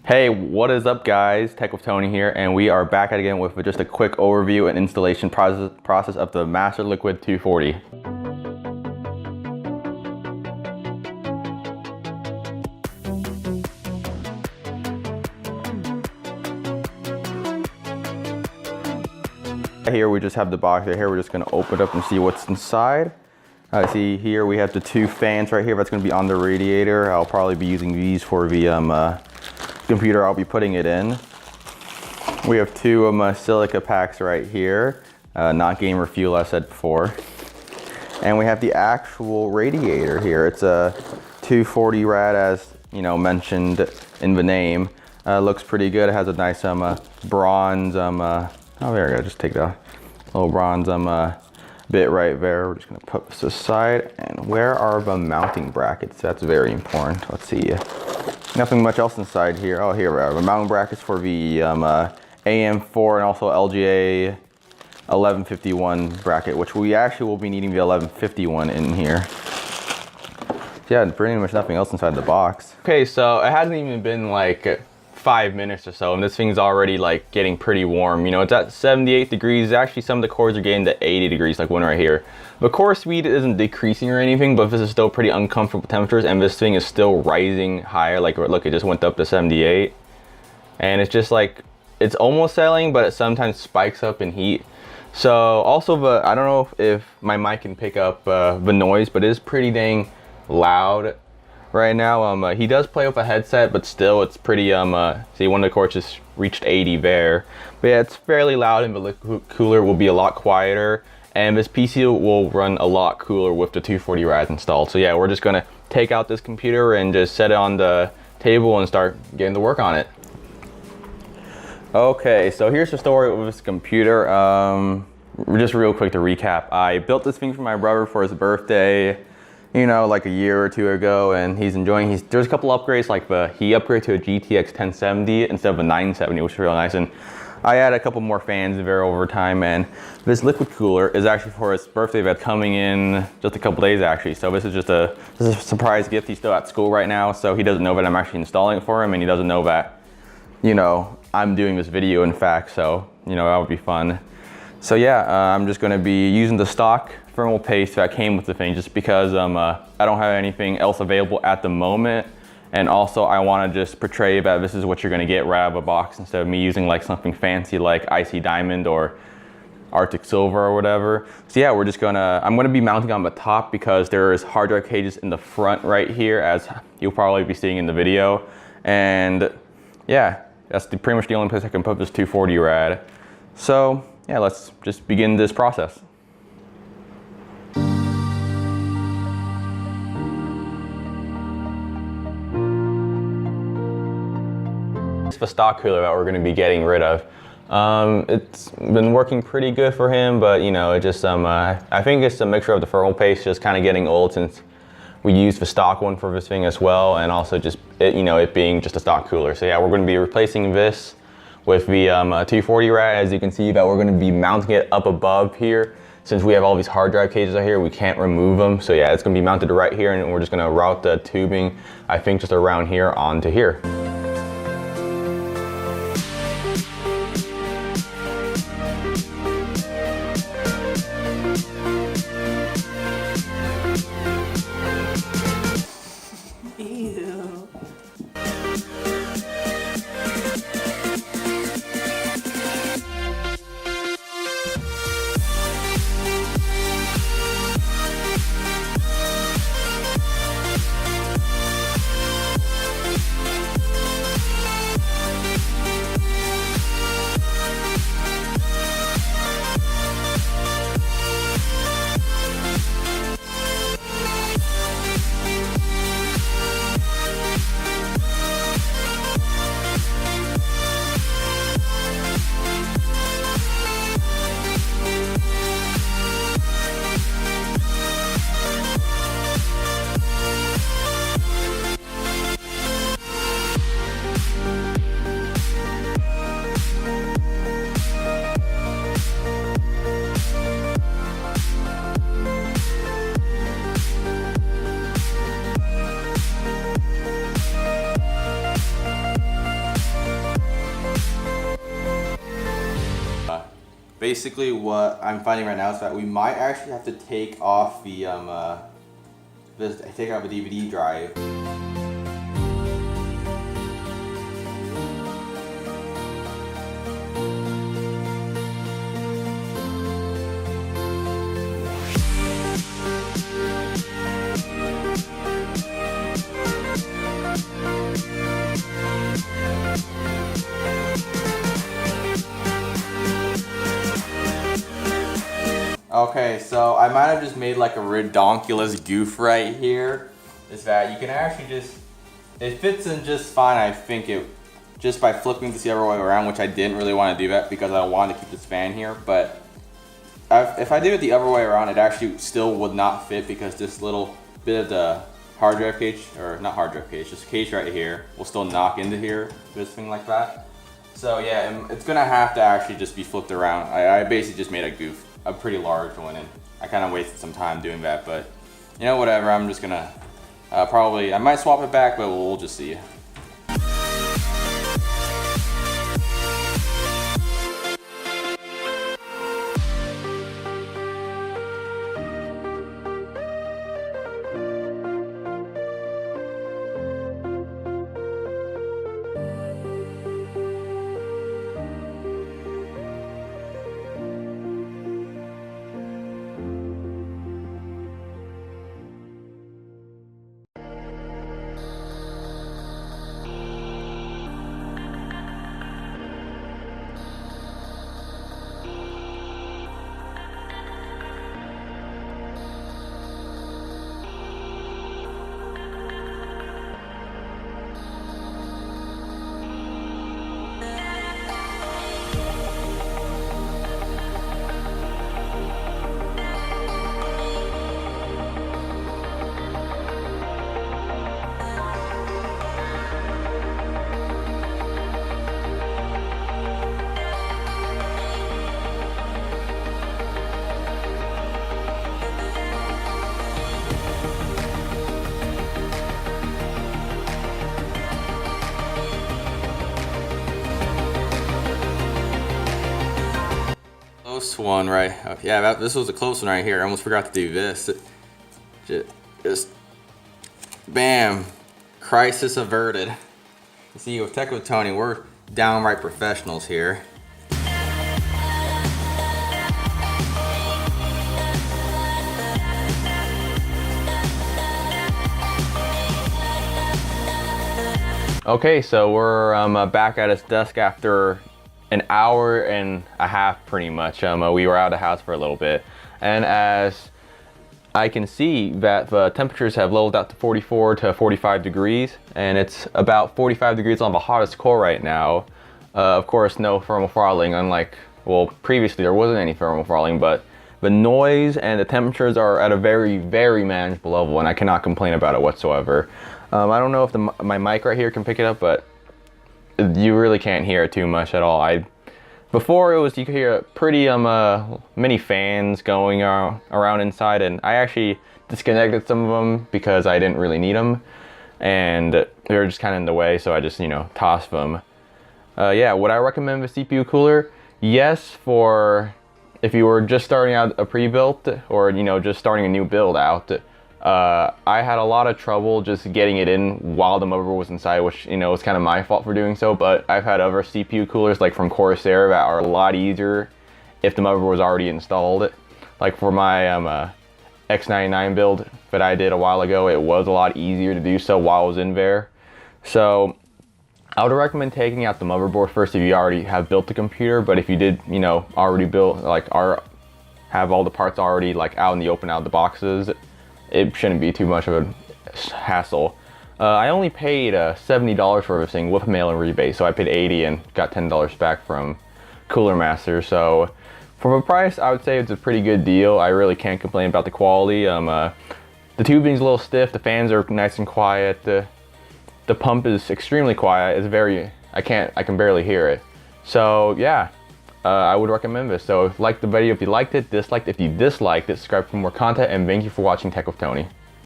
Hey, what is up guys? Tech with Tony here, and we are back at it again with just a quick overview and installation process of the Masterliquid 240. Here we just have the box right here. We're just gonna open it up and see what's inside. See here we have the two fans right here. That's gonna be on the radiator. I'll probably be using these for the computer I'll be putting it in. We have two silica packs right here, not gamer fuel I said before. And we have the actual radiator here. It's a 240 rad as mentioned in the name. Looks pretty good. It has a nice bronze, oh there we go, just take the little bronze bit right there. We're just gonna put this aside. And where are the mounting brackets? That's very important. Let's see. Nothing much else inside here. Oh, here we are. The mounting brackets for the AM4 and also LGA 1151 bracket, which we actually will be needing the 1151 in here. Yeah, pretty much nothing else inside the box. Okay, so it hasn't even been like 5 minutes or so, and this thing's already like getting pretty warm. It's at 78 degrees. Actually, some of the cores are getting to 80 degrees, like one right here. The core speed isn't decreasing or anything, but this is still pretty uncomfortable temperatures, and this thing is still rising higher. Like, look, it just went up to 78, and it's just like, it's almost settling, but it sometimes spikes up in heat. So also, I don't know if my mic can pick up the noise, but it is pretty dang loud right now. He does play with a headset, but still it's pretty see, one of the cores just reached 80 there. But yeah, it's fairly loud, and the liquid cooler will be a lot quieter, and this PC will run a lot cooler with the 240 rads installed. So yeah, we're just gonna take out this computer and just set it on the table and start getting to work on it. Okay, so here's the story with this computer. Just real quick to recap, I built this thing for my brother for his birthday, like a year or two ago, and he's enjoying. There's a couple upgrades, like he upgraded to a GTX 1070 instead of a 970, which is really nice. And I added a couple more fans there over time, and this liquid cooler is actually for his birthday that's coming in just a couple days actually. So this is just a surprise gift. He's still at school right now, so he doesn't know that I'm actually installing it for him, and he doesn't know that, I'm doing this video in fact, so, that would be fun. So yeah, I'm just gonna be using the stock thermal paste that came with the thing, just because I don't have anything else available at the moment. And also I wanna just portray that this is what you're gonna get right out of a box, instead of me using like something fancy like Icy Diamond or Arctic Silver or whatever. So yeah, I'm gonna be mounting on the top, because there's hard drive cages in the front right here, as you'll probably be seeing in the video. And yeah, that's pretty much the only place I can put this 240 rad. So yeah, let's just begin this process. It's the stock cooler that we're going to be getting rid of. It's been working pretty good for him, but it just I think it's a mixture of the thermal paste just kind of getting old, since we used the stock one for this thing as well, and also just it being just a stock cooler. So yeah, we're going to be replacing this with the 240 rad. As you can see, that we're going to be mounting it up above here. Since we have all these hard drive cages out here, we can't remove them. So yeah, it's going to be mounted right here, and we're just going to route the tubing, I think, just around here onto here. basically what I'm finding right now is that we might actually have to take off the take off a DVD drive. Okay, so I might have just made like a redonkulous goof right here. Is that you can actually just, it fits in just fine, I think it, just by flipping this the other way around, which I didn't really want to do that because I wanted to keep this fan here, but if I did it the other way around, it actually still would not fit because this little bit of the hard drive cage, or not hard drive cage, just cage right here, will still knock into here, this thing like that. So yeah, it's gonna have to actually just be flipped around. I basically just made a goof, a pretty large one, and I kind of wasted some time doing that, but you know, whatever, I'm just gonna probably, I might swap it back, but we'll just see. Close one, right? Yeah, this was a close one right here. I almost forgot to do this. Just bam, crisis averted. You see, with Tech with Tony, we're downright professionals here. Okay, so we're back at his desk after an hour and a half pretty much. We were out of the house for a little bit, and as I can see that the temperatures have leveled out to 44 to 45 degrees, and it's about 45 degrees on the hottest core right now. Of course, no thermal throttling, unlike, well, previously there wasn't any thermal throttling, but the noise and the temperatures are at a very, very manageable level, and I cannot complain about it whatsoever. I don't know if my mic right here can pick it up, but you really can't hear it too much at all. Before it was, you could hear pretty many fans going around inside, and I actually disconnected some of them because I didn't really need them, and they were just kind of in the way, so I just, you know, tossed them. Yeah, would I recommend the CPU cooler? Yes, for if you were just starting out a pre-built, or, you know, just starting a new build out. I had a lot of trouble just getting it in while the motherboard was inside, which, you know, was kind of my fault for doing so, but I've had other CPU coolers, like from Corsair, that are a lot easier if the motherboard was already installed. Like for my X99 build that I did a while ago, it was a lot easier to do so while I was in there. So I would recommend taking out the motherboard first if you already have built the computer, but if you did, you know, already built, like, have all the parts already, like, out in the open, out of the boxes, it shouldn't be too much of a hassle. I only paid $70 for everything with mail and rebate, so I paid $80 and got $10 back from Cooler Master. So for the price, I would say it's a pretty good deal. I really can't complain about the quality. The tubing's a little stiff, the fans are nice and quiet, the pump is extremely quiet. It's very, I can barely hear it. So yeah, I would recommend this. So like the video if you liked it, disliked if you disliked it, subscribe for more content, and thank you for watching Tech with Tony.